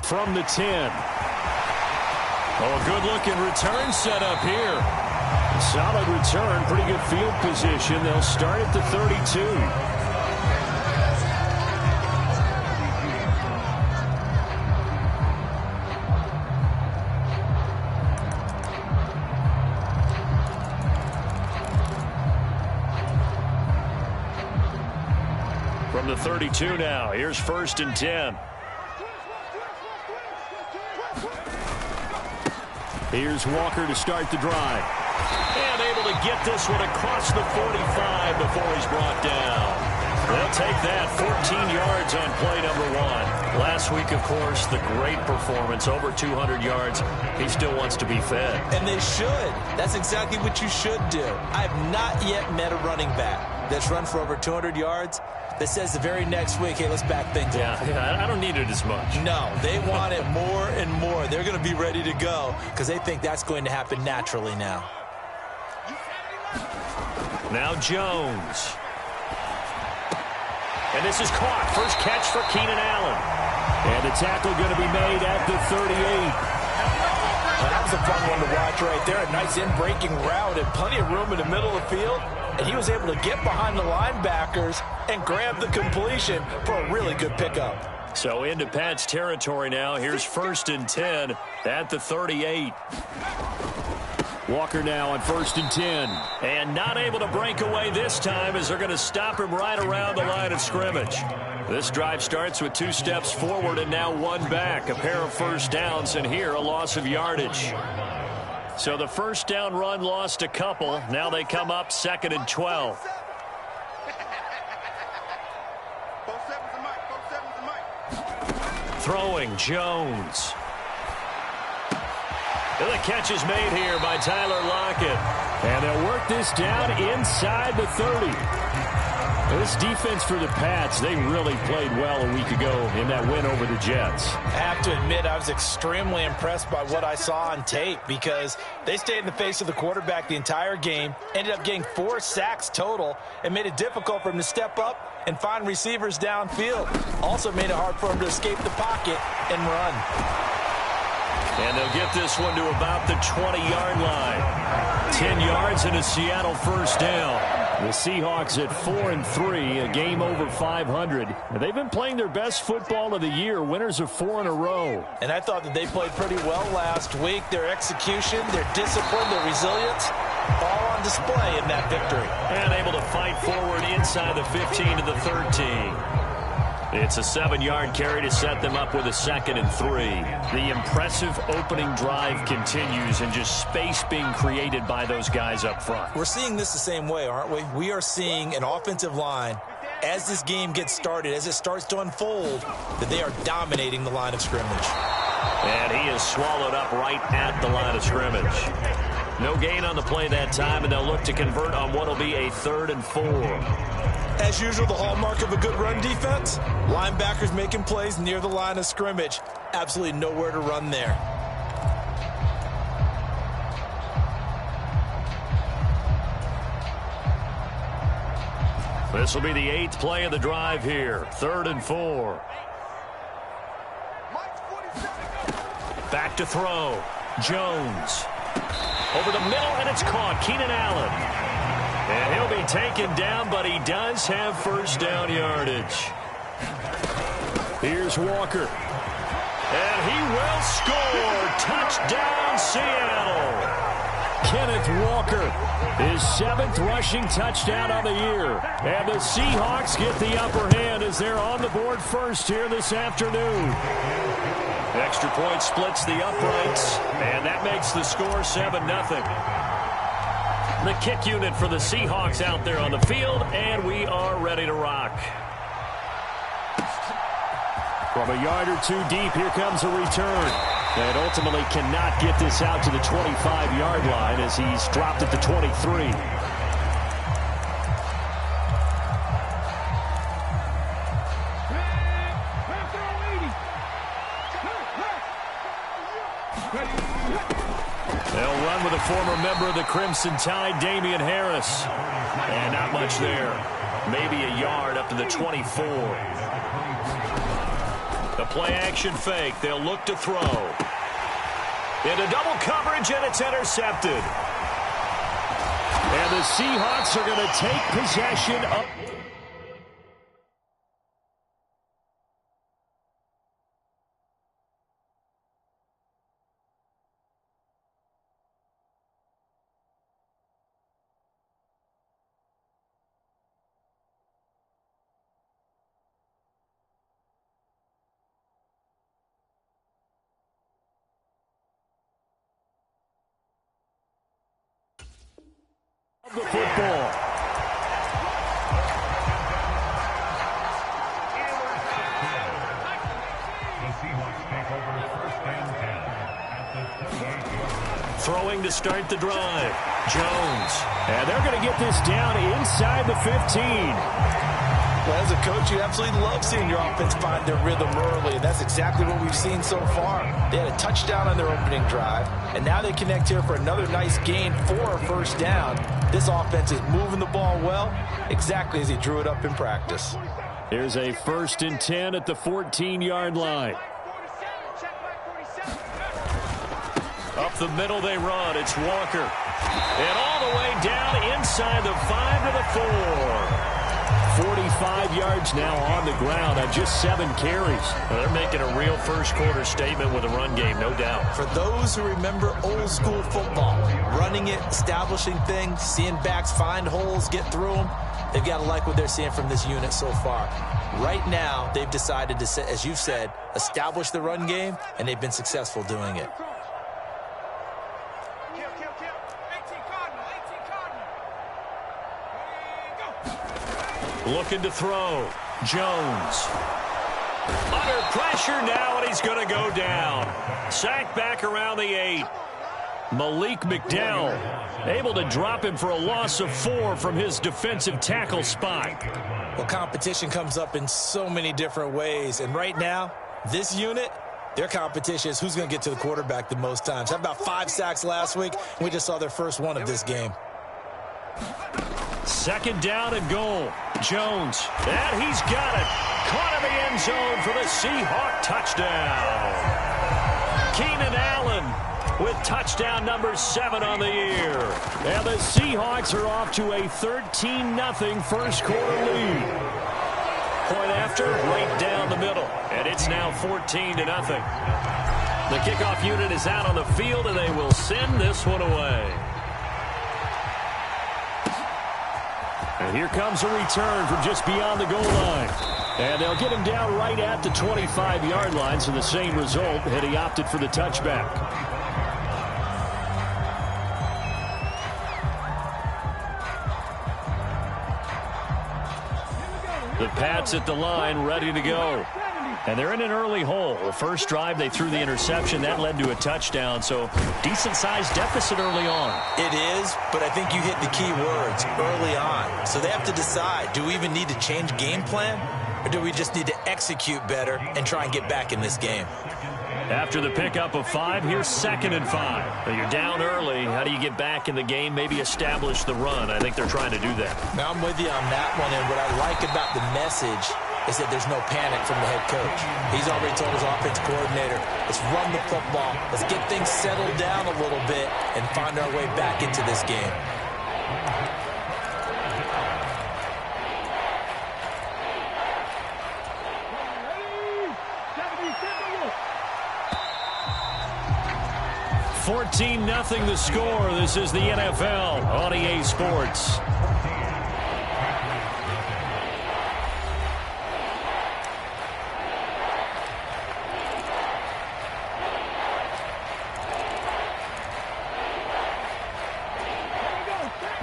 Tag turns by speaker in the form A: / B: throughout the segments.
A: from the 10. Oh, a good-looking return set up here. Solid return, pretty good field position. They'll start at the 32. From the 32 now, here's 1st and 10. Here's Walker to start the drive. And able to get this one across the 45 before he's brought down. They'll take that, 14 yards on play number 1. Last week, of course, the great performance, over 200 yards. He still wants to be fed.
B: And they should. That's exactly what you should do. I have not yet met a running back that's run for over 200 yards that says the very next week, hey, let's back things up.
A: Yeah, I don't need it as much.
B: No, they want it more and more. They're going to be ready to go because they think that's going to happen naturally now.
A: Now Jones. And this is caught. First catch for Keenan Allen. And the tackle going to be made at the 38.
B: Well, that was a fun one to watch right there. A nice in-breaking route and plenty of room in the middle of the field. And he was able to get behind the linebackers and grab the completion for a really good pickup.
A: So into Pat's territory now. Here's 1st and 10 at the 38. Walker now on 1st and 10. And not able to break away this time as they're going to stop him right around the line of scrimmage. This drive starts with 2 steps forward and now 1 back. A pair of first downs, and here a loss of yardage. So the first down run lost a couple. Now they come up 2nd and 12. Throwing Jones. And the catch is made here by Tyler Lockett. And they'll work this down inside the 30. This defense for the Pats, they really played well a week ago in that win over the Jets.
B: I have to admit, I was extremely impressed by what I saw on tape because they stayed in the face of the quarterback the entire game, ended up getting 4 sacks total, and made it difficult for him to step up and find receivers downfield. Also made it hard for him to escape the pocket and run.
A: And they'll get this one to about the 20-yard line. 10 yards and a Seattle first down. The Seahawks at 4-3, a game over 500. And they've been playing their best football of the year, winners of 4 in a row.
B: And I thought that they played pretty well last week. Their execution, their discipline, their resilience, all on display in that victory.
A: And able to fight forward inside the 15 to the 13. It's a 7-yard carry to set them up with a 2nd and 3. The impressive opening drive continues and just space being created by those guys up front.
B: We're seeing this the same way, aren't we? We are seeing an offensive line, as this game gets started, as it starts to unfold, that they are dominating the line of scrimmage.
A: And he is swallowed up right at the line of scrimmage. No gain on the play that time, and they'll look to convert on what will be a 3rd and 4.
B: As usual, the hallmark of a good run defense, linebackers making plays near the line of scrimmage. Absolutely nowhere to run there.
A: This will be the 8th play of the drive here. 3rd and 4. Back to throw. Jones. Over the middle, and it's caught. Keenan Allen. And he'll be taken down, but he does have first down yardage. Here's Walker. And he will score. Touchdown, Seattle. Kenneth Walker, his 7th rushing touchdown of the year. And the Seahawks get the upper hand as they're on the board first here this afternoon. Extra point splits the uprights, and that makes the score 7-0. The kick unit for the Seahawks out there on the field, and we are ready to rock. From a yard or 2 deep, here comes a return. And ultimately cannot get this out to the 25-yard line as he's dropped at the 23. They'll run with a former member of the Crimson Tide, Damian Harris. And not much there. Maybe a yard up to the 24. The play-action fake. They'll look to throw. Into double coverage, and it's intercepted. And the Seahawks are going to take possession of... the football. Throwing to start the drive. Jones. And they're going to get this down inside the 15.
B: Well, as a coach, you absolutely love seeing your offense find their rhythm early, and that's exactly what we've seen so far. They had a touchdown on their opening drive, and now they connect here for another nice gain for a first down. This offense is moving the ball well, exactly as he drew it up in practice.
A: Here's a 1st and 10 at the 14-yard line. Up the middle they run. It's Walker. And all the way down inside the 5 to the 4. 45 yards now on the ground on just 7 carries. Well, they're making a real first-quarter statement with a run game, no doubt.
B: For those who remember old-school football, running it, establishing things, seeing backs find holes, get through them, they've got to like what they're seeing from this unit so far. Right now, they've decided to, as you've said, establish the run game, and they've been successful doing it.
A: Looking to throw. Jones. Under pressure now, and he's going to go down. Sacked back around the 8. Malik McDowell able to drop him for a loss of 4 from his defensive tackle spot.
B: Well, competition comes up in so many different ways, and right now, this unit, their competition is who's going to get to the quarterback the most times. How about 5 sacks last week? We just saw their first one of this game.
A: 2nd down and goal. Jones. And he's got it. Caught in the end zone for the Seahawk touchdown. Keenan Allen with touchdown number 7 on the year. And the Seahawks are off to a 13-0 first-quarter lead. Point after, right down the middle. And it's now 14-0. The kickoff unit is out on the field, and they will send this one away. And here comes a return from just beyond the goal line. And they'll get him down right at the 25-yard line, so the same result had he opted for the touchback. The Pats at the line, ready to go. And they're in an early hole. The first drive, they threw the interception. That led to a touchdown, so decent-sized deficit early on.
B: It is, but I think you hit the key words, early on. So they have to decide, do we even need to change game plan, or do we just need to execute better and try and get back in this game?
A: After the pickup of 5, here's 2nd and 5. Well, you're down early. How do you get back in the game, maybe establish the run? I think they're trying to do that.
B: Now, I'm with you on that one, and what I like about the message is that there's no panic from the head coach. He's already told his offense coordinator, let's run the football, let's get things settled down a little bit and find our way back into this game.
A: $14-0 the score. This is the NFL on EA Sports.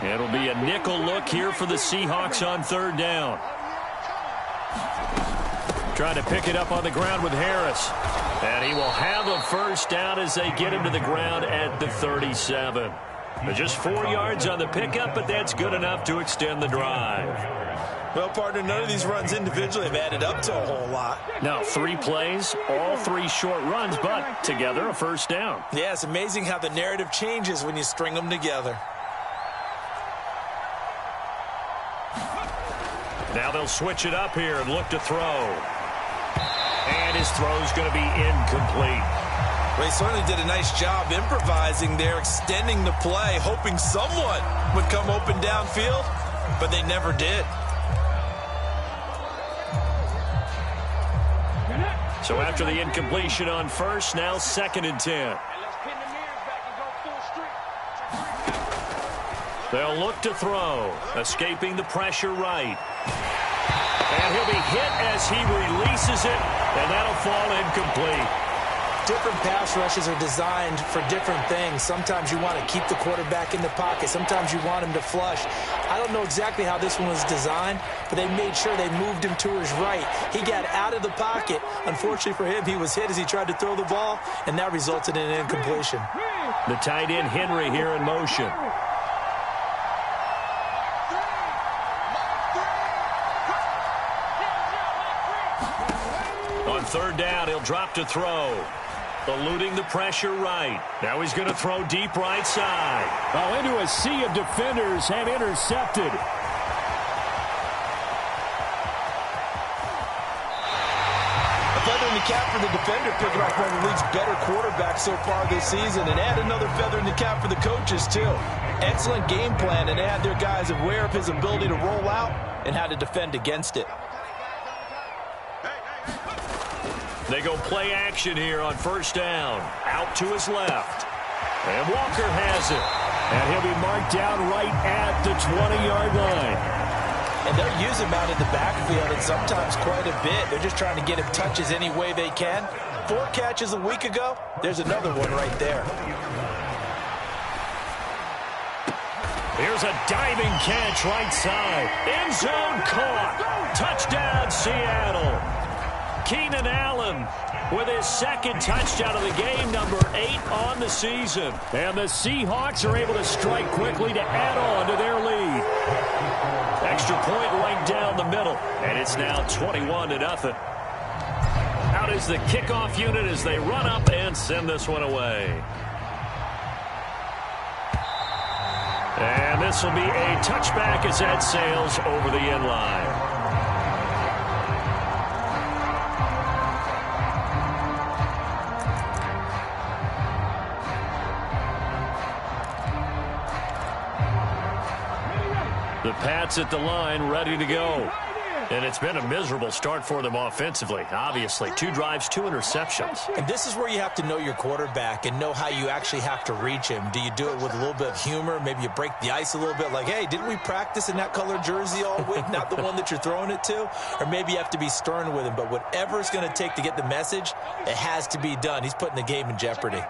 A: It'll be a nickel look here for the Seahawks on 3rd down. Trying to pick it up on the ground with Harris. And he will have a first down as they get him to the ground at the 37. Just 4 yards on the pickup, but that's good enough to extend the drive.
B: Well, partner, none of these runs individually have added up to a whole lot.
A: Now, 3 plays, all 3 short runs, but together a first down.
B: Yeah, it's amazing how the narrative changes when you string them together.
A: Now they'll switch it up here and look to throw. And his throw's going to be incomplete.
B: Well, he certainly did a nice job improvising there, extending the play, hoping someone would come open downfield, but they never did.
A: So after the incompletion on first, now 2nd and 10. They'll look to throw, escaping the pressure right. And he'll be hit as he releases it, and that'll fall incomplete.
B: Different pass rushes are designed for different things. Sometimes you want to keep the quarterback in the pocket. Sometimes you want him to flush. I don't know exactly how this one was designed, but they made sure they moved him to his right. He got out of the pocket. Unfortunately for him, he was hit as he tried to throw the ball, and that resulted in an incompletion.
A: The tight end, Henry, here in motion. On 3rd down, he'll drop to throw. Eluding the pressure right. Now he's going to throw deep right side. Oh, into a sea of defenders and intercepted.
B: A feather in the cap for the defender, picking off one of the league's better quarterbacks so far this season, and add another feather in the cap for the coaches, too. Excellent game plan, and add their guys aware of his ability to roll out and how to defend against it.
A: They go play action here on 1st down. Out to his left. And Walker has it. And he'll be marked down right at the 20-yard line.
B: And they'll use him out in the backfield, and sometimes quite a bit. They're just trying to get him touches any way they can. 4 catches a week ago. There's another one right there.
A: Here's a diving catch right side. End zone caught. Touchdown, Seattle. Keenan Allen with his 2nd touchdown of the game, number 8 on the season. And the Seahawks are able to strike quickly to add on to their lead. Extra point right down the middle, and it's now 21-0. Out is the kickoff unit as they run up and send this one away. And this will be a touchback as that sails over the end line. The Pats at the line, ready to go. And it's been a miserable start for them offensively. Obviously, 2 drives, 2 interceptions.
B: And this is where you have to know your quarterback and know how you actually have to reach him. Do you do it with a little bit of humor? Maybe you break the ice a little bit like, hey, didn't we practice in that colored jersey all week? Not the one that you're throwing it to? Or maybe you have to be stern with him. But whatever it's going to take to get the message, it has to be done. He's putting the game in jeopardy.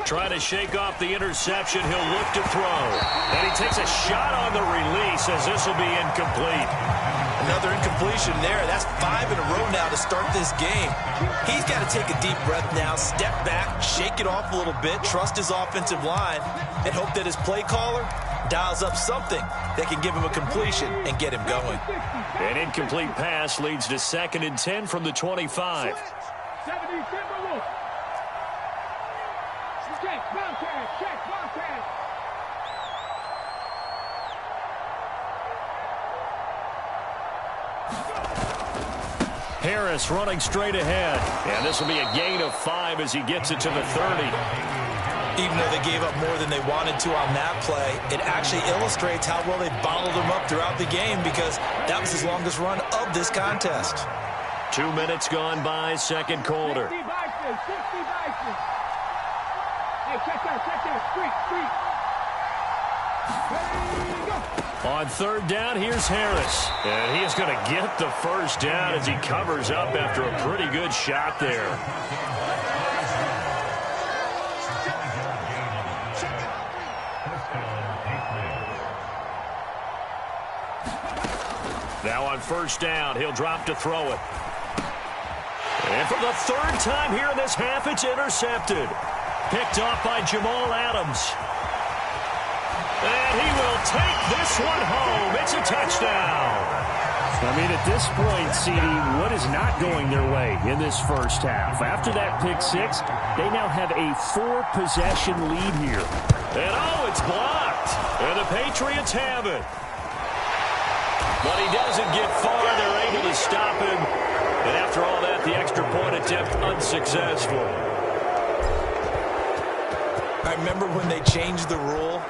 A: Trying to shake off the interception. He'll look to throw. And he takes a shot on the release as this will be incomplete.
B: Another incompletion there. That's 5 in a row now to start this game. He's got to take a deep breath now, step back, shake it off a little bit, trust his offensive line, and hope that his play caller dials up something that can give him a completion and get him going.
A: An incomplete pass leads to 2nd and 10 from the 25. Harris running straight ahead. And this will be a gain of 5 as he gets it to the 30.
B: Even though they gave up more than they wanted to on that play, it actually illustrates how well they bottled them up throughout the game because that was his longest run of this contest.
A: 2 minutes gone by, 2nd quarter.
C: Hey, check that, street.
A: On 3rd down, here's Harris. And he is going to get the 1st down as he covers up after a pretty good shot there. Now on 1st down, he'll drop to throw it. And for the 3rd time here in this half, it's intercepted. Picked off by Jamal Adams. And he will take this one home. It's a touchdown.
D: I mean, at this point, CD, what is not going their way in this first half? After that pick 6, they now have a 4-possession lead here.
A: And oh, it's blocked. And the Patriots have it. But he doesn't get far. They're able to stop him. And after all that, the extra point attempt unsuccessful.
B: I remember when they changed the rule,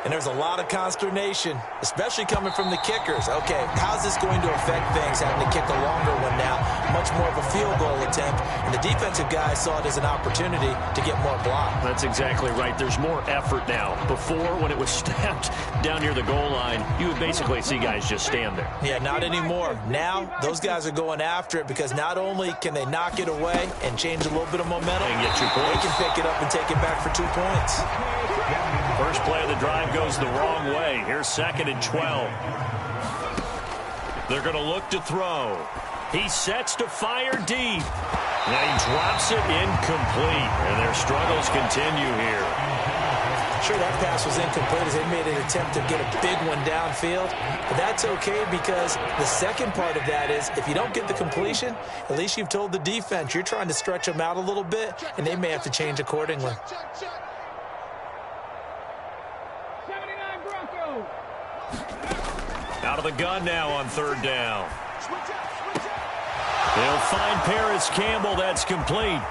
B: and there's a lot of consternation, especially coming from the kickers. Okay, how's this going to affect things, having to kick a longer one now, much more of a field goal attempt, and the defensive guys saw it as an opportunity to get more block.
A: That's exactly right. There's more effort now. Before, when it was snapped down near the goal line, you would basically see guys just stand there.
B: Yeah, not anymore. Now, those guys are going after it because not only can they knock it away and change a little bit of momentum,
A: and get 2 points.
B: They can pick it up and take it back for 2 points.
A: First play of the drive goes the wrong way. Here's 2nd and 12. They're going to look to throw. He sets to fire deep. And he drops it incomplete. And their struggles continue here.
B: Sure, that pass was incomplete as they made an attempt to get a big one downfield. But that's okay because the second part of that is if you don't get the completion, at least you've told the defense you're trying to stretch them out a little bit, and they may have to change accordingly.
A: Out of the gun now on 3rd down. They'll find Paris Campbell. That's complete.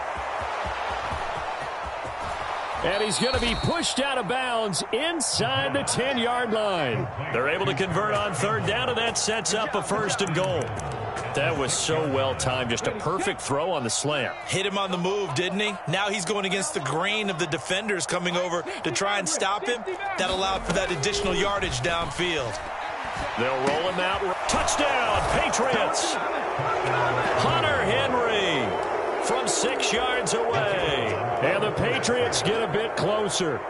A: And he's going to be pushed out of bounds inside the 10-yard line. They're able to convert on 3rd down, and that sets up a 1st and goal. That was so well timed. Just a perfect throw on the slant.
B: Hit him on the move, didn't he? Now he's going against the grain of the defenders coming over to try and stop him. That allowed for that additional yardage downfield.
A: They'll roll him out. Touchdown, Patriots. Hunter Henry from 6 yards away. And the Patriots get a bit closer.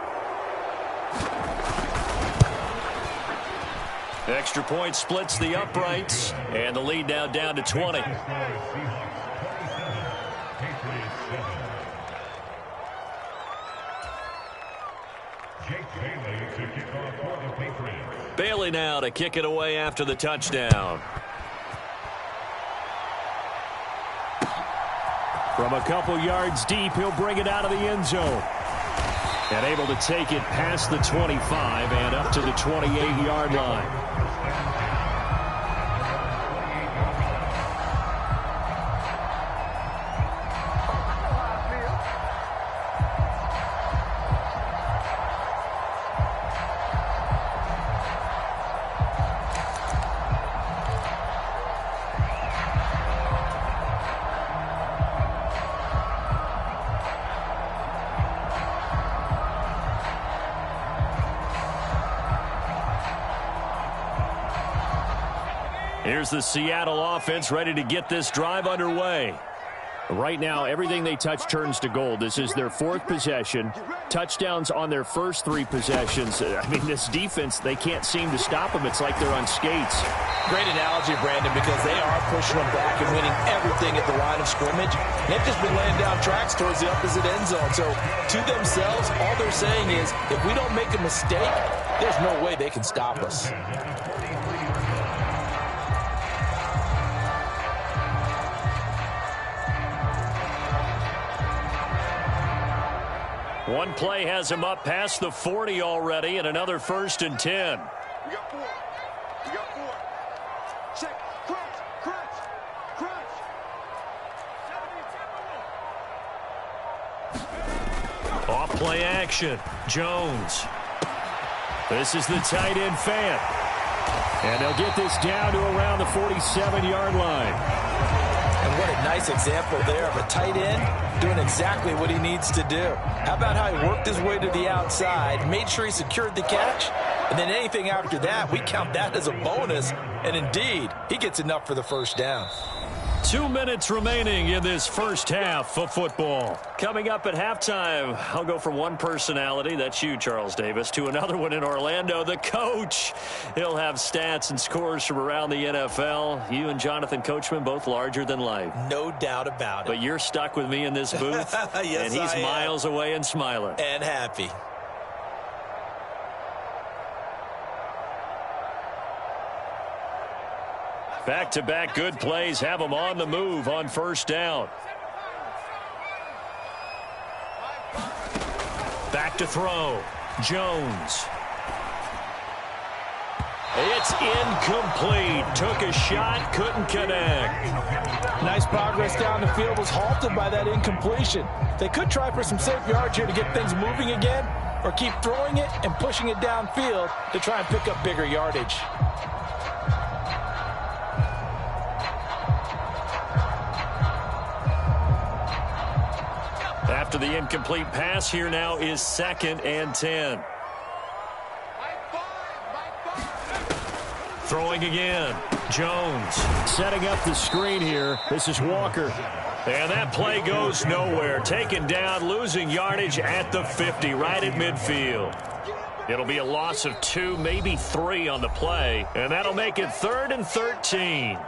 A: Extra point splits the uprights. And the lead now down to 20. Bailey now to kick it away after the touchdown. From a couple yards deep, he'll bring it out of the end zone. And able to take it past the 25 and up to the 28-yard line. Here's the Seattle offense ready to get this drive underway. Right now, everything they touch turns to gold. This is their 4th possession. Touchdowns on their first 3 possessions. I mean, this defense, they can't seem to stop them. It's like they're on skates.
B: Great analogy, Brandon, because they are pushing them back and winning everything at the line of scrimmage. They've just been laying down tracks towards the opposite end zone. So, to themselves, all they're saying is, if we don't make a mistake, there's no way they can stop us.
A: One play has him up past the 40 already, and another 1st and 10.
C: We got 4. We got 4. Check. Crunch. Crunch. Crunch.
A: Off play action. Jones. This is the tight end fan. And they'll get this down to around the 47-yard line.
B: And what a nice example there of a tight end doing exactly what he needs to do. How about how he worked his way to the outside, made sure he secured the catch, and then anything after that, we count that as a bonus. And indeed, he gets enough for the 1st down.
A: 2 minutes remaining in this first half of football. Coming up at halftime, I'll go from one personality, that's you, Charles Davis, to another one in Orlando, the coach. He'll have stats and scores from around the NFL. You and Jonathan Coachman, both larger than life.
B: No doubt about it.
A: But you're stuck with me in this booth,
B: yes,
A: and he's miles away and smiling.
B: And happy.
A: Back-to-back good plays have them on the move on 1st down. Back to throw. Jones. It's incomplete. Took a shot, couldn't connect.
B: Nice progress down the field, was halted by that incompletion. They could try for some safe yards here to get things moving again, or keep throwing it and pushing it downfield to try and pick up bigger yardage.
A: After the incomplete pass, here now is 2nd and 10. Throwing again. Jones setting up the screen here. This is Walker. And that play goes nowhere. Taken down, losing yardage at the 50, right at midfield. It'll be a loss of 2, maybe 3 on the play. And that'll make it 3rd and 13.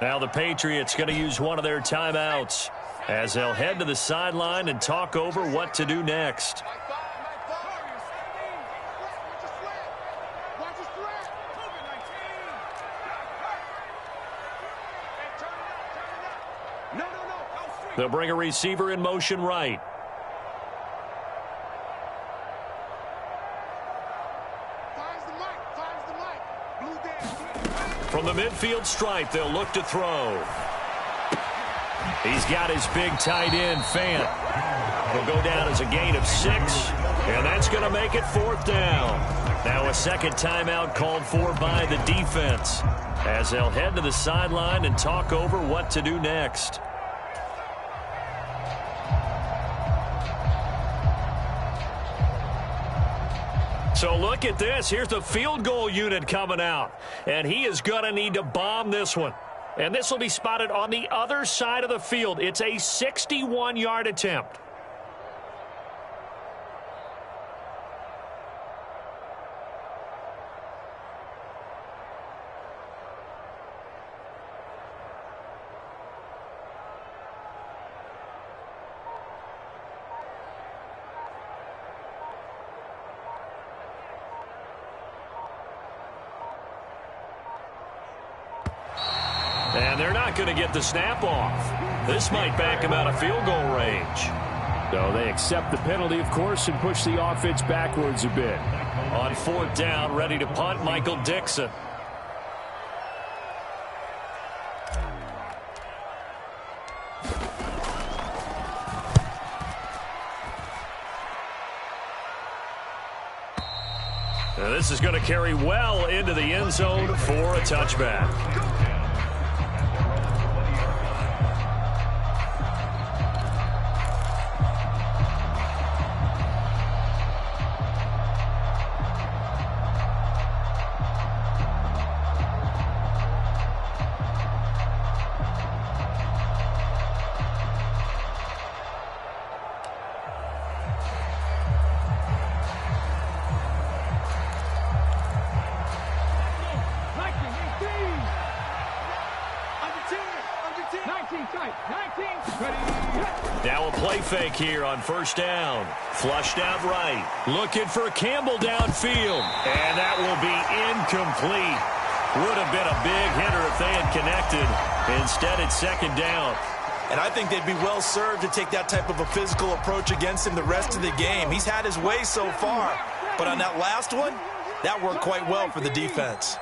A: Now the Patriots going to use one of their timeouts as they'll head to the sideline and talk over what to do next. They'll bring a receiver in motion right. From the midfield stripe, they'll look to throw. He's got his big tight end, Fant. He'll go down as a gain of 6, and that's going to make it 4th down. Now a second timeout called for by the defense as they'll head to the sideline and talk over what to do next. So look at this. Here's the field goal unit coming out. And he is going to need to bomb this one. And this will be spotted on the other side of the field. It's a 61-yard attempt. And they're not going to get the snap off. This might back him out of field goal range.
D: So they accept the penalty, of course, and push the offense backwards a bit.
A: On 4th down, ready to punt, Michael Dixon. Now this is going to carry well into the end zone for a touchback. Now a play fake here on 1st down. Flushed out right. Looking for Campbell downfield. And that will be incomplete. Would have been a big hitter if they had connected. Instead, it's 2nd down.
B: And I think they'd be well served to take that type of a physical approach against him the rest of the game. He's had his way so far. But on that last one, that worked quite well for the defense.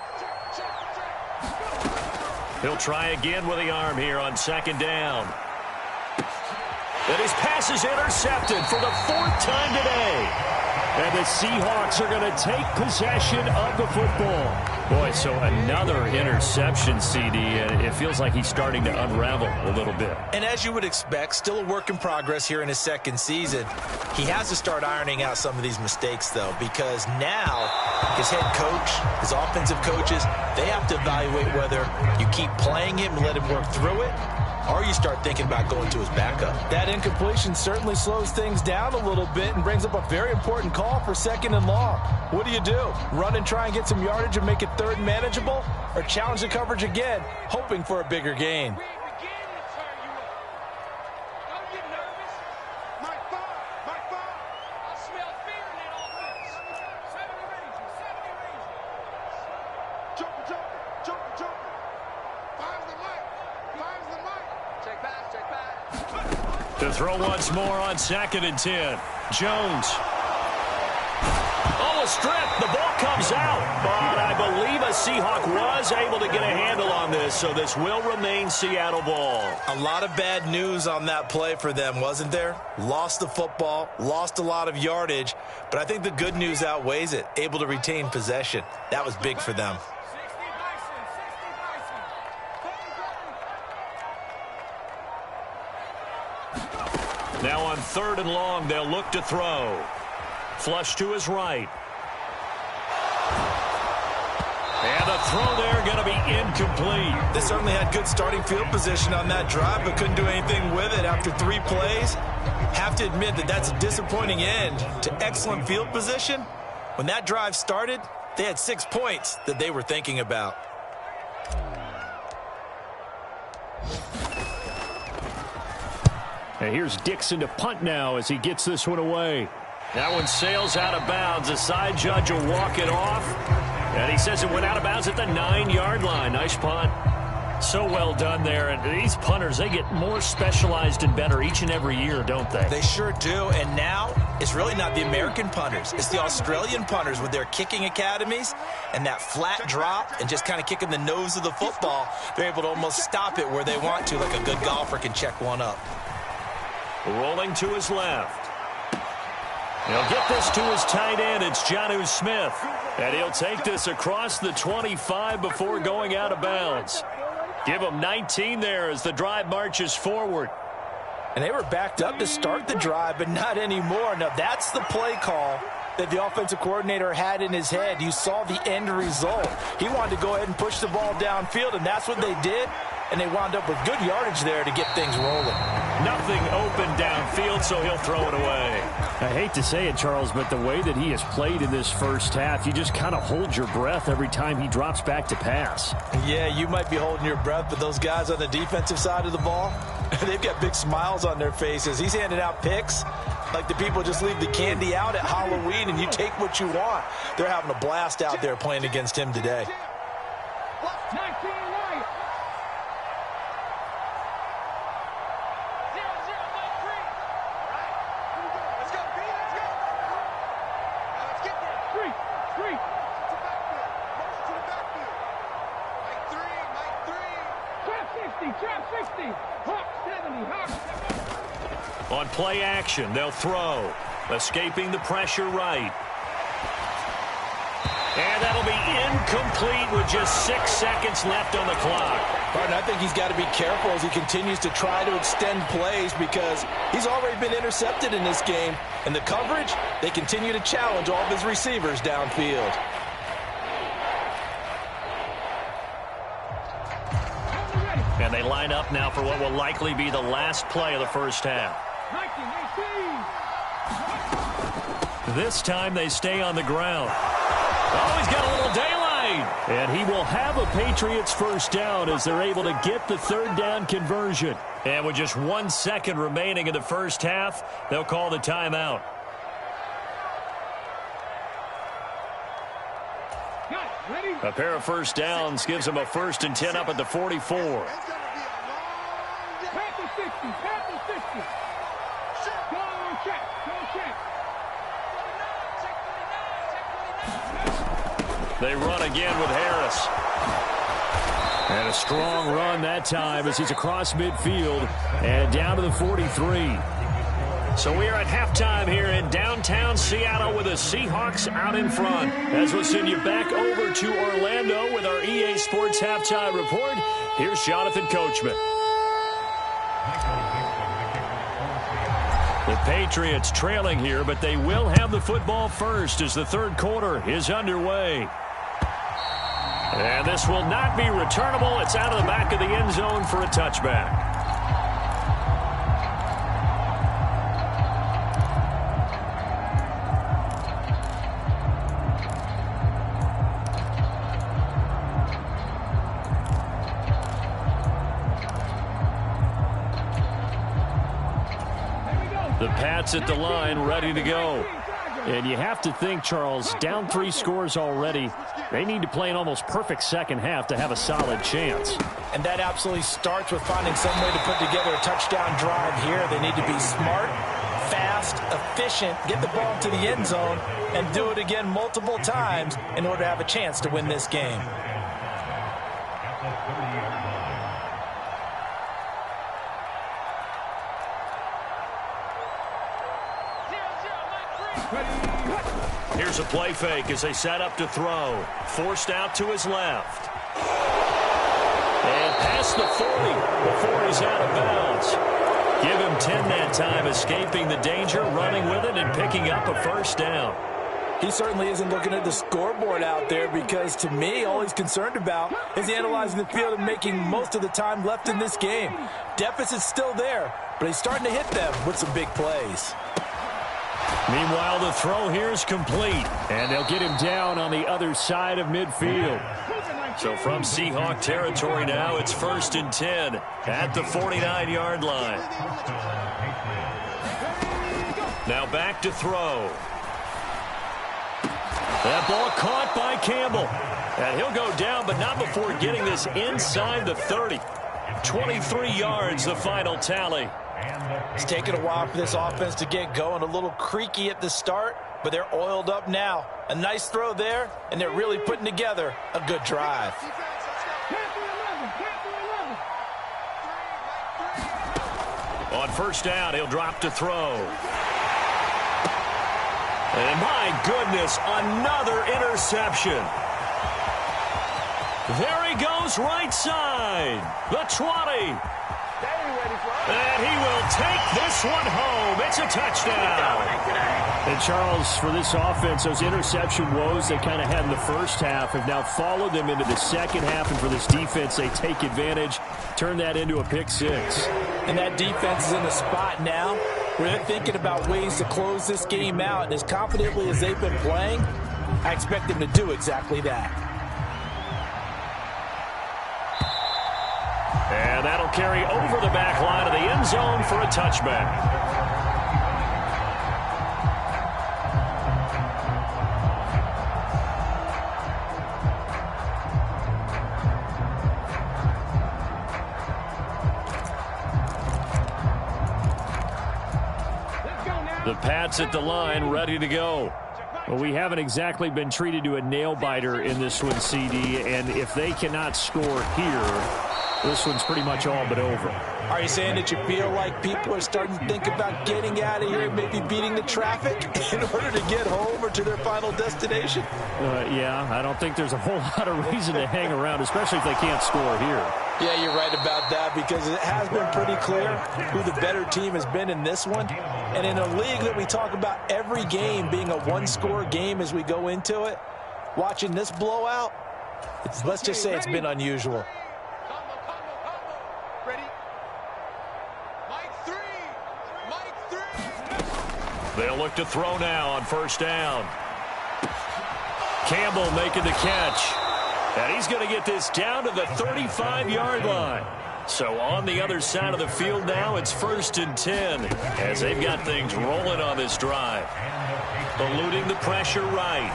A: He'll try again with the arm here on 2nd down. And his pass is intercepted for the 4th time today.
D: And the Seahawks are going to take possession of the football.
A: Boy, so another interception, CD. It feels like he's starting to unravel a little bit.
B: And as you would expect, still a work in progress here in his 2nd season. He has to start ironing out some of these mistakes, though, because now his head coach, his offensive coaches, they have to evaluate whether you keep playing him and let him work through it, or you start thinking about going to his backup. That incompletion certainly slows things down a little bit and brings up a very important call for 2nd and long. What do? Run and try and get some yardage and make it 3rd and manageable, or challenge the coverage again, hoping for a bigger gain?
A: To throw once more on 2nd and 10. Jones. Oh, will strip. The ball comes out, but I believe a Seahawk was able to get a handle on this, so this will remain Seattle ball.
B: A lot of bad news on that play for them, wasn't there? Lost the football, lost a lot of yardage, but I think the good news outweighs it. Able to retain possession. That was big for them.
A: Now on 3rd and long, they'll look to throw. Flush to his right. And the throw there going to be incomplete.
B: They certainly had good starting field position on that drive, but couldn't do anything with it after 3 plays. Have to admit that that's a disappointing end to excellent field position. When that drive started, they had 6 points that they were thinking about.
D: And here's Dixon to punt now as he gets this one away.
A: That one sails out of bounds. The side judge will walk it off. And he says it went out of bounds at the 9-yard line. Nice punt. So well done there. And these punters, they get more specialized and better each and every year, don't they?
B: They sure do. And now it's really not the American punters. It's the Australian punters with their kicking academies and that flat drop and just kind of kicking the nose of the football. They're able to almost stop it where they want to, like a good golfer can check one up.
A: Rolling to his left. He'll get this to his tight end. It's Jonnu Smith. And he'll take this across the 25 before going out of bounds. Give him 19 there as the drive marches forward.
B: And they were backed up to start the drive, but not anymore. Now, that's the play call that the offensive coordinator had in his head. You saw the end result. He wanted to go ahead and push the ball downfield, and that's what they did. And they wound up with good yardage there to get things rolling.
A: Nothing open downfield, so he'll throw it away.
D: I hate to say it, Charles, but the way that he has played in this first half, you just kind of hold your breath every time he drops back to pass.
B: Yeah, you might be holding your breath, but those guys on the defensive side of the ball, they've got big smiles on their faces. He's handing out picks like the people just leave the candy out at Halloween and you take what you want. They're having a blast out there playing against him today.
C: 19 right. 0-0 by 3. Right. Let's go, B. Let's go. Now let's get there. 3. To the backfield. Motion to the backfield. Mike 3. Trap 60. Hawk 70. Hawk 70.
A: On play action, they'll throw. Escaping the pressure right. And that'll be incomplete with just 6 seconds left on the clock.
B: Martin, I think he's got to be careful as he continues to try to extend plays because he's already been intercepted in this game. And the coverage, they continue to challenge all of his receivers downfield.
A: And they line up now for what will likely be the last play of the first half.
C: 19, 18.
A: This time they stay on the ground. Oh, he's got a little daylight.
D: And he will have a Patriots first down as they're able to get the third down conversion.
A: And with just 1 second remaining in the first half, they'll call the timeout.
D: A pair of first downs gives them a 1st and 10 up at the 44.
C: It's going to be a long day. Pass the 60. Pass the 60. Go on check. Go check.
A: They run again with Harris.
D: And a strong run that time as he's across midfield and down to the 43.
A: So we are at halftime here in downtown Seattle with the Seahawks out in front. As we'll send you back over to Orlando with our EA Sports Halftime Report, here's Jonathan Coachman. The Patriots trailing here, but they will have the football first as the third quarter is underway. And this will not be returnable. It's out of the back of the end zone for a touchback. The Pats at the line, ready to go.
D: And you have to think, Charles, down 3 scores already. They need to play an almost perfect second half to have a solid chance.
B: And that absolutely starts with finding some way to put together a touchdown drive here. They need to be smart, fast, efficient, get the ball to the end zone, and do it again multiple times in order to have a chance to win this game.
A: Here's a play fake as they set up to throw. Forced out to his left. And past the 40 before he's out of bounds. Give him 10 that time, escaping the danger, running with it, and picking up a first down.
B: He certainly isn't looking at the scoreboard out there because, to me, all he's concerned about is analyzing the field and making most of the time left in this game. Deficit's still there, but he's starting to hit them with some big plays.
A: Meanwhile, the throw here is complete, and they'll get him down on the other side of midfield. So from Seahawk territory now, it's 1st and 10 at the 49-yard line. Now back to throw. That ball caught by Campbell. And he'll go down, but not before getting this inside the 30. 23 yards, the final tally.
B: It's taken a while for this offense to get going. A little creaky at the start, but they're oiled up now. A nice throw there, and they're really putting together a good drive.
A: On first down, he'll drop to throw. And my goodness, another interception. There he goes, right side. The 20. And he will take this one home. It's a touchdown.
D: And Charles, for this offense, those interception woes they kind of had in the first half have now followed them into the second half. And for this defense, they take advantage, turn that into a pick six.
B: And that defense is in a spot now where they're thinking about ways to close this game out. And as confidently as they've been playing, I expect them to do exactly that.
A: And that'll carry over the back line of the end zone for a touchback. The Pats at the line, ready to go.
D: Well, we haven't exactly been treated to a nail-biter in this one, CD, and if they cannot score here, this one's pretty much all but over.
B: Are you saying that you feel like people are starting to think about getting out of here and maybe beating the traffic in order to get home or to their final destination?
D: Yeah, I don't think there's a whole lot of reason to hang around, especially if they can't score here.
B: Yeah, you're right about that because it has been pretty clear who the better team has been in this one. And in a league that we talk about every game being a one-score game as we go into it, watching this blowout, let's just say it's been unusual.
A: They'll look to throw now on first down. Campbell making the catch. And he's going to get this down to the 35-yard line. So on the other side of the field now, it's 1st and 10 as they've got things rolling on this drive. Eluding the pressure right.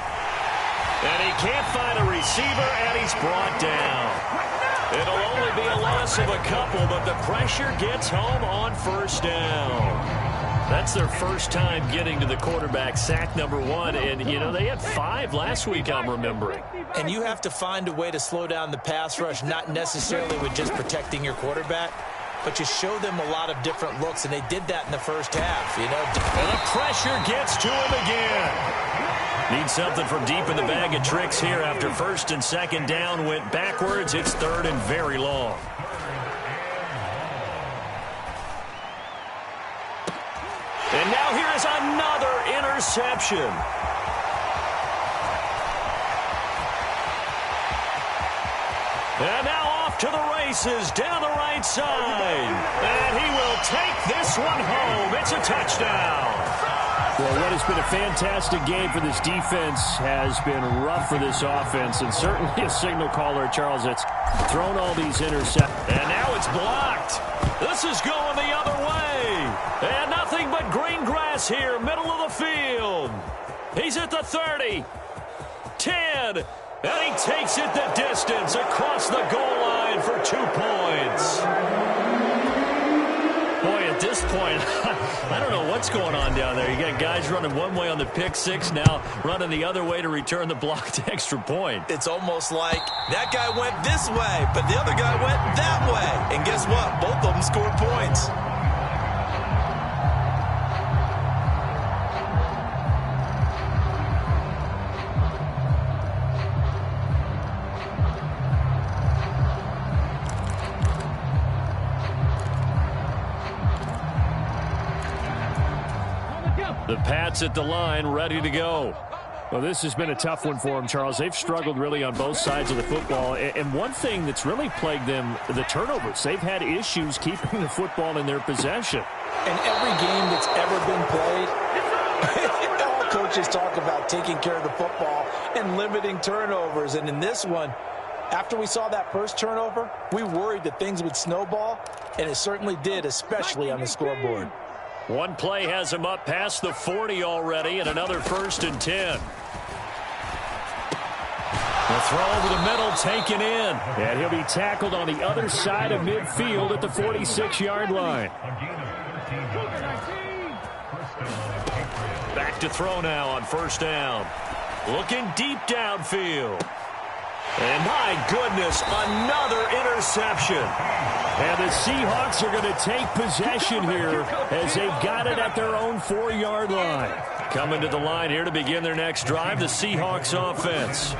A: And he can't find a receiver, and he's brought down. It'll only be a loss of a couple, but the pressure gets home on first down. That's their first time getting to the quarterback, sack number 1. And, you know, they had 5 last week, I'm remembering.
B: And you have to find a way to slow down the pass rush, not necessarily with just protecting your quarterback, but you show them a lot of different looks, and they did that in the first half. You know,
A: and the pressure gets to him again. Need something from deep in the bag of tricks here after 1st and 2nd down went backwards. It's 3rd and very long. And now here is another interception. And now off to the races down the right side. And he will take this one home. It's a touchdown.
D: Well, what has been a fantastic game for this defense has been rough for this offense, and certainly a signal caller, Charles, that's thrown all these interceptions.
A: And now it's blocked. This is going the other way. And nothing but green grass here, middle of the field. He's at the 30, 10, and he takes it the distance across the goal line for 2 points.
D: Boy, at at this point, I don't know what's going on down there. You got guys running one way on the pick six, now running the other way to return the blocked extra point.
B: It's almost like that guy went this way, but the other guy went that way. And guess what? Both of them scored points.
D: The Pats at the line, ready to go. Well, this has been a tough one for them, Charles. They've struggled really on both sides of the football. And one thing that's really plagued them, the turnovers. They've had issues keeping the football in their possession.
B: In every game that's ever been played, all coaches talk about taking care of the football and limiting turnovers. And in this one, after we saw that first turnover, we worried that things would snowball, and it certainly did, especially on the scoreboard.
D: One play has him up past the 40 already, and another 1st and 10. The throw over the middle, taken in. And he'll be tackled on the other side of midfield at the 46-yard line. Back to throw now on 1st down. Looking deep downfield. And my goodness, another interception. And the Seahawks are going to take possession here as they've got it at their own 4-yard line. Coming to the line here to begin their next drive, the Seahawks offense.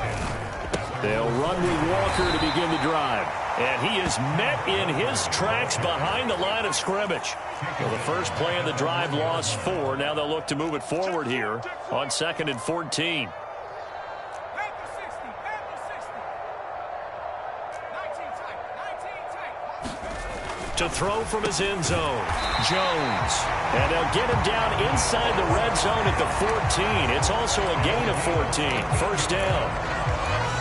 D: They'll run with Walker to begin the drive. And he is met in his tracks behind the line of scrimmage. Well, the first play of the drive lost 4. Now they'll look to move it forward here on 2nd and 14. To throw from his end zone, Jones. And they'll get him down inside the red zone at the 14. It's also a gain of 14. 1st down.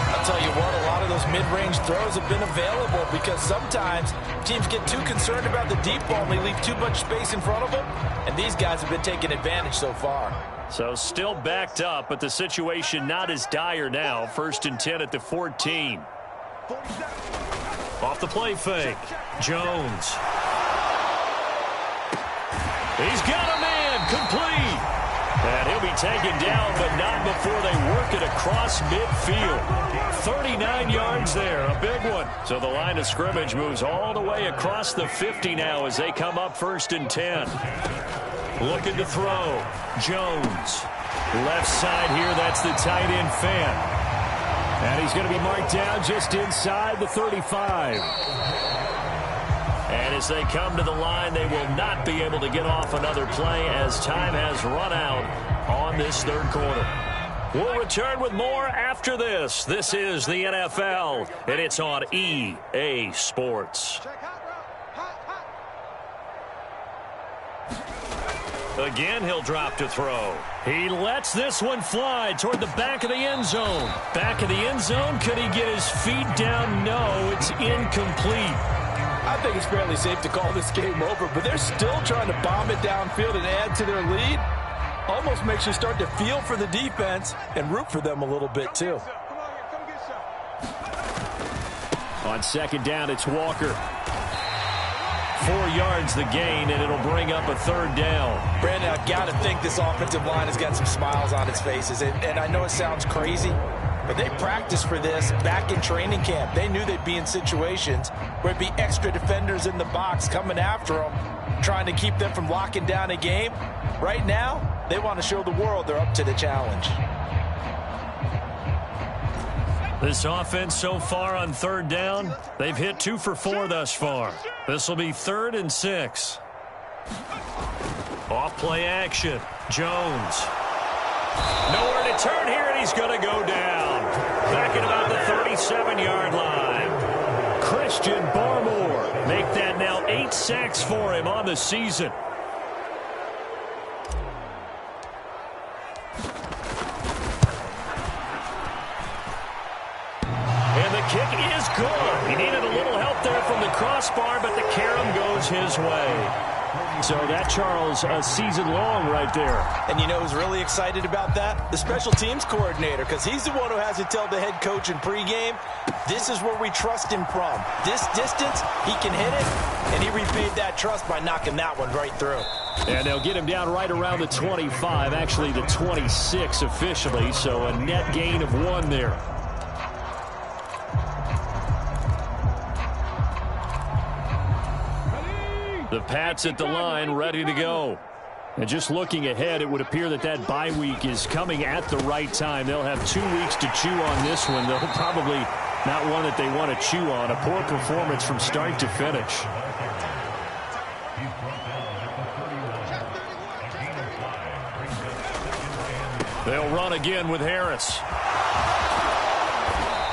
B: I'll tell you what, a lot of those mid-range throws have been available because sometimes teams get too concerned about the deep ball and they leave too much space in front of them. And these guys have been taking advantage so far.
D: So still backed up, but the situation not as dire now. 1st and 10 at the 14. Off the play fake. Jones. He's got a man complete. And he'll be taken down, but not before they work it across midfield. 39 yards there, a big one. So the line of scrimmage moves all the way across the 50 now as they come up 1st and 10. Looking to throw. Jones. Left side here, that's the tight end Fant. And he's going to be marked down just inside the 35. And as they come to the line, they will not be able to get off another play as time has run out on this 3rd quarter. We'll return with more after this. This is the NFL, and it's on EA Sports. Again, he'll drop to throw. He lets this one fly toward the back of the end zone. Back of the end zone. Could he get his feet down? No, it's incomplete.
B: I think it's fairly safe to call this game over, but they're still trying to bomb it downfield and add to their lead. Almost makes you start to feel for the defense and root for them a little bit, too.
D: On 2nd down, it's Walker. 4 yards the gain, and it'll bring up a 3rd down.
B: Brandon, I've got to think this offensive line has got some smiles on its faces. And I know it sounds crazy, but they practiced for this back in training camp. They knew they'd be in situations where it'd be extra defenders in the box coming after them, trying to keep them from locking down a game. Right now, they want to show the world they're up to the challenge.
D: This offense so far on 3rd down, they've hit 2 for 4 thus far. This will be 3rd and 6. Off play action. Jones. Nowhere to turn here, and he's going to go down. Back at about the 37-yard line. Christian Barmore make that now 8 sacks for him on the season. And the kick is good. He needed a little help there from the crossbar, but the carom goes his way. So that, Charles, a season long right there.
B: And you know who's really excited about that? The special teams coordinator, because he's the one who has to tell the head coach in pregame, this is where we trust him from. This distance, he can hit it, and he repaid that trust by knocking that one right through.
A: And they'll get him down right around the 25, actually the 26 officially, so a net gain of 1 there. The Pats at the line, ready to go. And just looking ahead, it would appear that that bye week is coming at the right time. They'll have 2 weeks to chew on this one. They'll probably not one that they want to chew on. A poor performance from start to finish. They'll run again with Harris.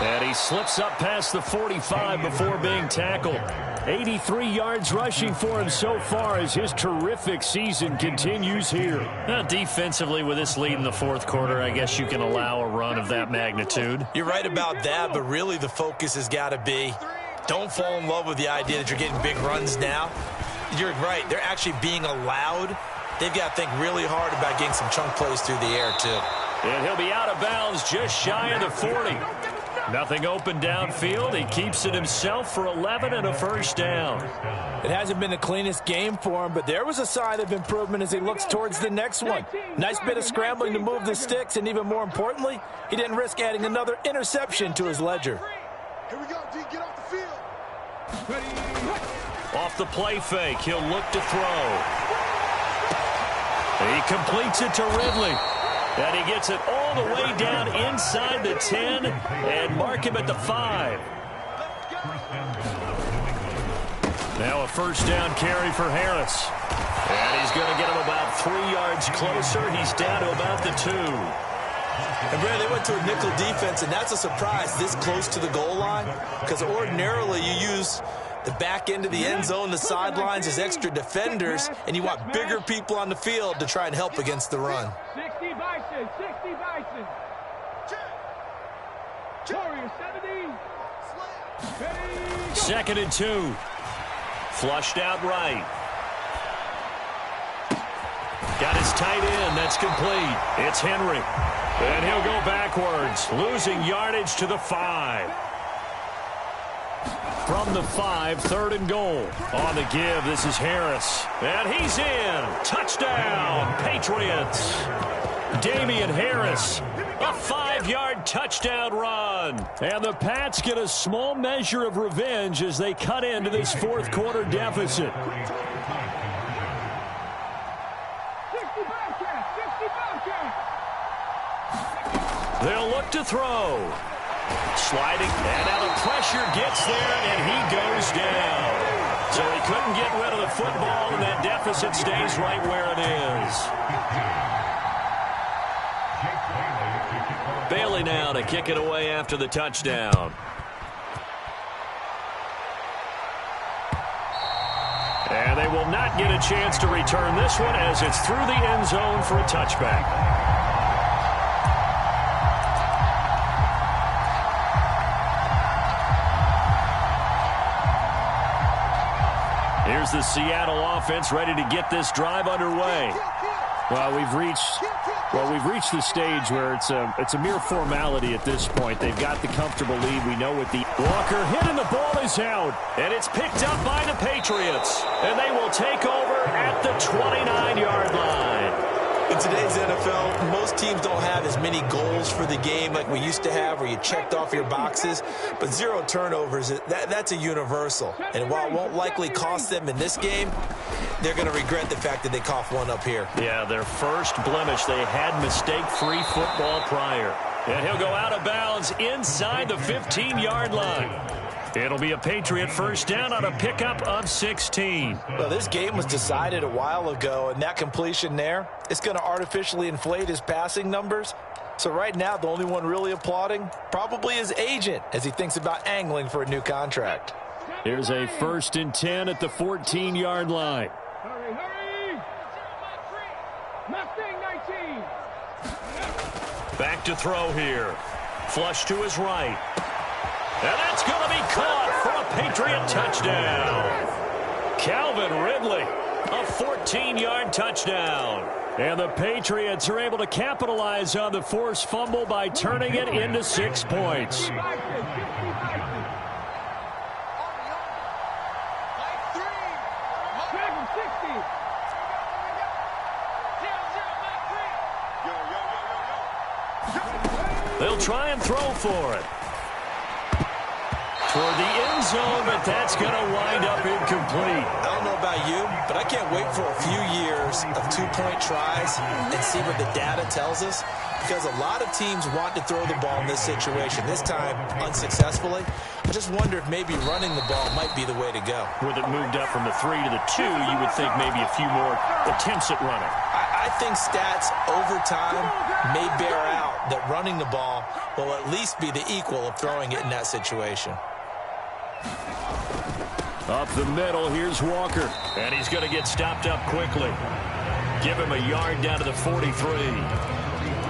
A: And he slips up past the 45 before being tackled. 83 yards rushing for him so far as his terrific season continues here.
D: Defensively, with this lead in the fourth quarter, I guess you can allow a run of that magnitude.
B: You're right about that, but really the focus has got to be don't fall in love with the idea that you're getting big runs now. You're right. They're actually being allowed. They've got to think really hard about getting some chunk plays through the air, too.
A: And he'll be out of bounds just shy of the 40. Nothing open downfield. He keeps it himself for 11 and a first down.
B: It hasn't been the cleanest game for him, but there was a sign of improvement as he looks towards the next one. Nice bit of scrambling to move the sticks, and even more importantly, he didn't risk adding another interception to his ledger.
C: Here we go, D. Get off the field.
A: Off the play fake, he'll look to throw. He completes it to Ridley. And he gets it all the way down inside the 10 and mark him at the 5. Now a first down carry for Harris. And he's going to get him about 3 yards closer. He's down to about the 2.
B: And Brad, they went to a nickel defense, and that's a surprise this close to the goal line, because ordinarily you use the back end of the end zone, the sidelines as extra defenders, and you want bigger people on the field to try and help against the run.
C: 60 Bison, 60 Bison. Warrior 70.
A: 2nd and 2. Flushed out right. Got his tight end. That's complete. It's Henry. And he'll go backwards, losing yardage to the 5. From the 5, 3rd and goal. On the give, this is Harris. And he's in. Touchdown, Patriots. Damian Harris, a 5-yard touchdown run. And the Pats get a small measure of revenge as they cut into this fourth quarter deficit.
C: 60 Bobcats.
A: They'll look to throw. Sliding, and now the pressure gets there, and he goes down. So he couldn't get rid of the football, and that deficit stays right where it is. Bailey now to kick it away after the touchdown. And they will not get a chance to return this one as it's through the end zone for a touchback. Here's the Seattle offense ready to get this drive underway. Well, we've reached the stage where it's a mere formality at this point. They've got the comfortable lead. We know what the Walker hit, and the ball is out, and it's picked up by the Patriots, and they will take over at the 29-yard line.
B: In today's NFL, most teams don't have as many goals for the game like we used to have where you checked off your boxes, but 0 turnovers, that's a universal. And while it won't likely cost them in this game, they're going to regret the fact that they coughed one up here.
A: Yeah, their first blemish. They had mistake-free football prior. And he'll go out of bounds inside the 15-yard line. It'll be a Patriot first down on a pickup of 16.
B: Well, this game was decided a while ago, and that completion there, it's going to artificially inflate his passing numbers. So right now, the only one really applauding probably his agent as he thinks about angling for a new contract.
A: Here's a 1st and 10 at the 14-yard line.
C: Hurry, hurry. Mustang 19.
A: Back to throw here. Flush to his right. And that's going to be caught for a Patriot touchdown. Calvin Ridley, a 14-yard touchdown. And the Patriots are able to capitalize on the forced fumble by turning it into 6 points.
C: 60 Bison.
D: They'll try and throw for it. Toward the end zone, but that's going to wind up incomplete.
B: I don't know about you, but I can't wait for a few years of two-point tries and see what the data tells us, because a lot of teams want to throw the ball in this situation, this time unsuccessfully. I just wonder if maybe running the ball might be the way to go.
D: With it moved up from the 3 to the 2, you would think maybe a few more attempts at running.
B: I think stats over time may bear out that running the ball will at least be the equal of throwing it in that situation.
D: Up the middle, here's Walker. And he's going to get stopped up quickly. Give him a yard down to the 43.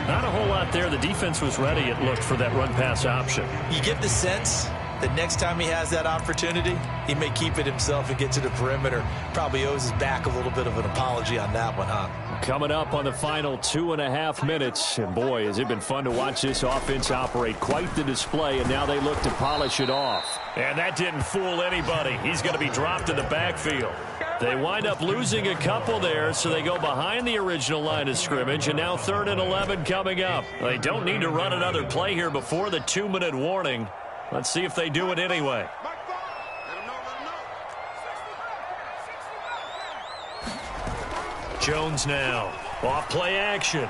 D: Not a whole lot there. The defense was ready, it looked, for that run-pass option.
B: You get the sense that next time he has that opportunity, he may keep it himself and get to the perimeter. Probably owes his back a little bit of an apology on that one, huh?
D: Coming up on the final 2.5 minutes. And boy, has it been fun to watch this offense operate. Quite the display, and now they look to polish it off. And that didn't fool anybody. He's going to be dropped in the backfield. They wind up losing a couple there, so they go behind the original line of scrimmage, and now 3rd and 11 coming up. They don't need to run another play here before the 2-minute warning. Let's see if they do it anyway. Jones now. Off play action.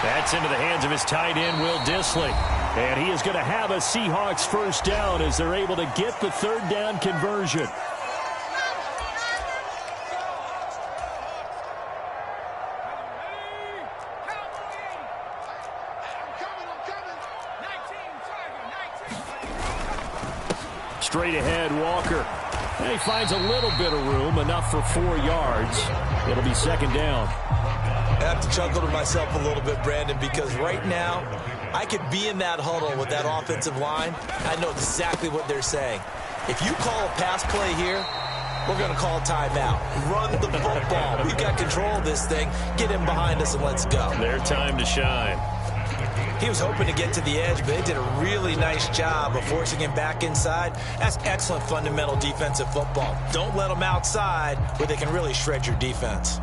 D: That's into the hands of his tight end, Will Dissly. And he is going to have a Seahawks first down as they're able to get the 3rd down conversion. Straight ahead, Walker. And he finds a little bit of room, enough for 4 yards. It'll be 2nd down.
B: I have to chuckle to myself a little bit, Brandon, because right now I could be in that huddle with that offensive line. I know exactly what they're saying. If you call a pass play here, we're going to call timeout. Run the football. We've got control of this thing. Get in behind us and let's go.
D: Their time to shine.
B: He was hoping to get to the edge, but they did a really nice job of forcing him back inside. That's excellent fundamental defensive football. Don't let them outside where they can really shred your defense.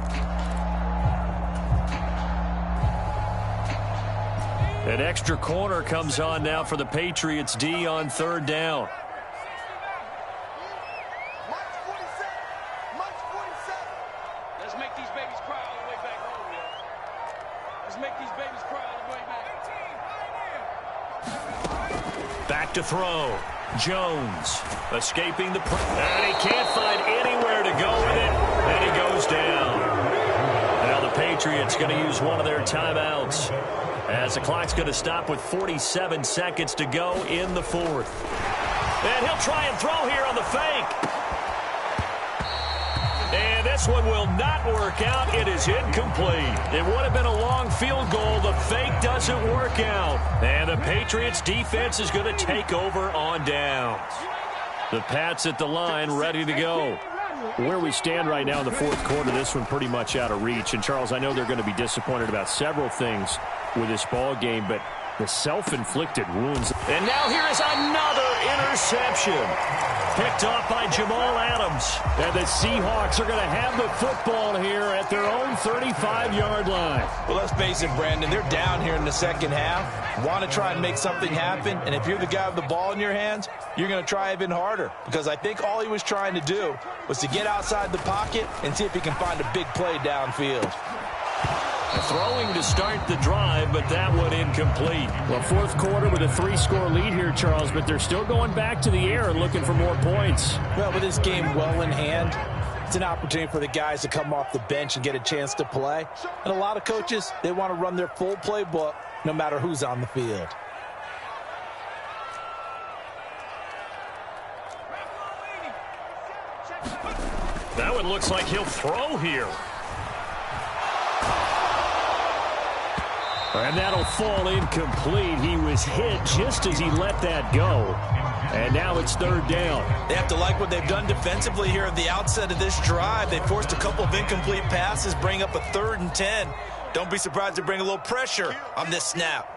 D: An extra corner comes on now for the Patriots D on 3rd down.
C: Let's make these babies cry all the way back home, yo. Let's make these babies cry all the way back.
D: Back to throw. Jones escaping the and he can't find anywhere to go with it, and he goes down. Now the Patriots going to use one of their timeouts as the clock's going to stop with 47 seconds to go in the 4th. And he'll try and throw here on the fake. And this one will not work out. It is incomplete. It would have been a long field goal. The fake doesn't work out. And the Patriots defense is going to take over on downs. The Pats at the line ready to go. Where we stand right now in the 4th quarter, this one pretty much out of reach. And, Charles, I know they're going to be disappointed about several things with this ball game, but the self-inflicted wounds. And now here is another interception. Picked off by Jamal Adams. And the Seahawks are going to have the football here at their own 35-yard line.
B: Well, let's face it, Brandon, they're down here in the 2nd half. Want to try and make something happen, and if you're the guy with the ball in your hands, you're going to try even harder, because I think all he was trying to do was to get outside the pocket and see if he can find a big play downfield.
D: Throwing to start the drive, but that one incomplete. Well, 4th quarter with a 3-score lead here, Charles, but they're still going back to the air and looking for more points.
B: Well, with this game well in hand, it's an opportunity for the guys to come off the bench and get a chance to play. And a lot of coaches, they want to run their full playbook no matter who's on the field.
D: That one looks like he'll throw here. And that'll fall incomplete. He was hit just as he let that go. And now it's 3rd down.
B: They have to like what they've done defensively here at the outset of this drive. They forced a couple of incomplete passes, bring up a 3rd and 10. Don't be surprised to bring a little pressure on this snap.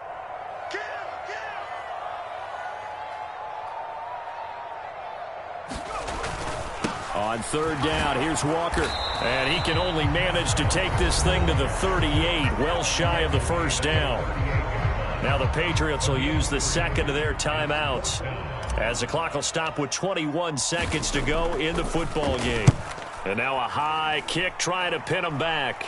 D: On 3rd down, here's Walker. And he can only manage to take this thing to the 38, well shy of the first down. Now the Patriots will use the second of their timeouts as the clock will stop with 21 seconds to go in the football game. And now a high kick trying to pin them back.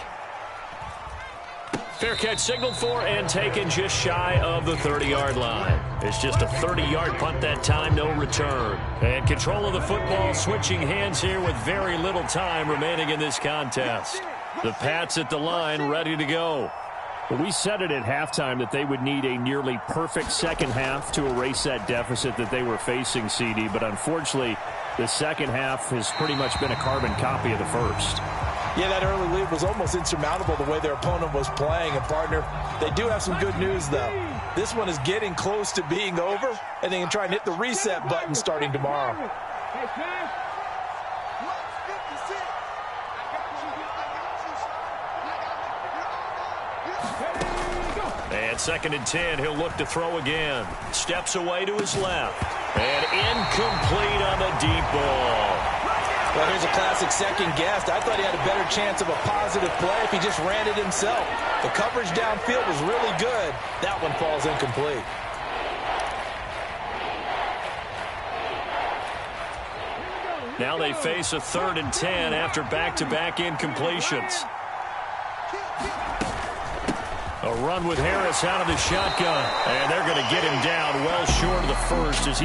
D: Fair catch signaled for and taken just shy of the 30-yard line. It's just a 30-yard punt that time, no return. And control of the football switching hands here with very little time remaining in this contest. The Pats at the line ready to go.
A: We said it at halftime that they would need a nearly perfect second half to erase that deficit that they were facing, CD. But unfortunately, the second half has pretty much been a carbon copy of the first.
B: Yeah, that early lead was almost insurmountable the way their opponent was playing. And, partner, they do have some good news, though. This one is getting close to being over, and they can try and hit the reset button starting tomorrow.
D: And 2nd and 10, he'll look to throw again. Steps away to his left. And incomplete on the deep ball.
B: Well, here's a classic second guess. I thought he had a better chance of a positive play if he just ran it himself. The coverage downfield was really good. That one falls incomplete.
D: Now they face a 3rd and 10 after back-to-back incompletions. A run with Harris out of the shotgun. And they're going to get him down well short of the first as he